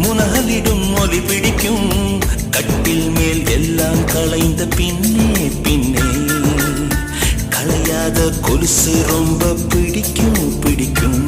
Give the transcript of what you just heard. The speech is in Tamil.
முனகலிடும் ஒலி பிடிக்கும் கட்டில் மேல் எல்லாம் களைந்த பின்னே பின்னே களையாத கொலுசு ரொம்ப பிடிக்கும் பிடிக்கும்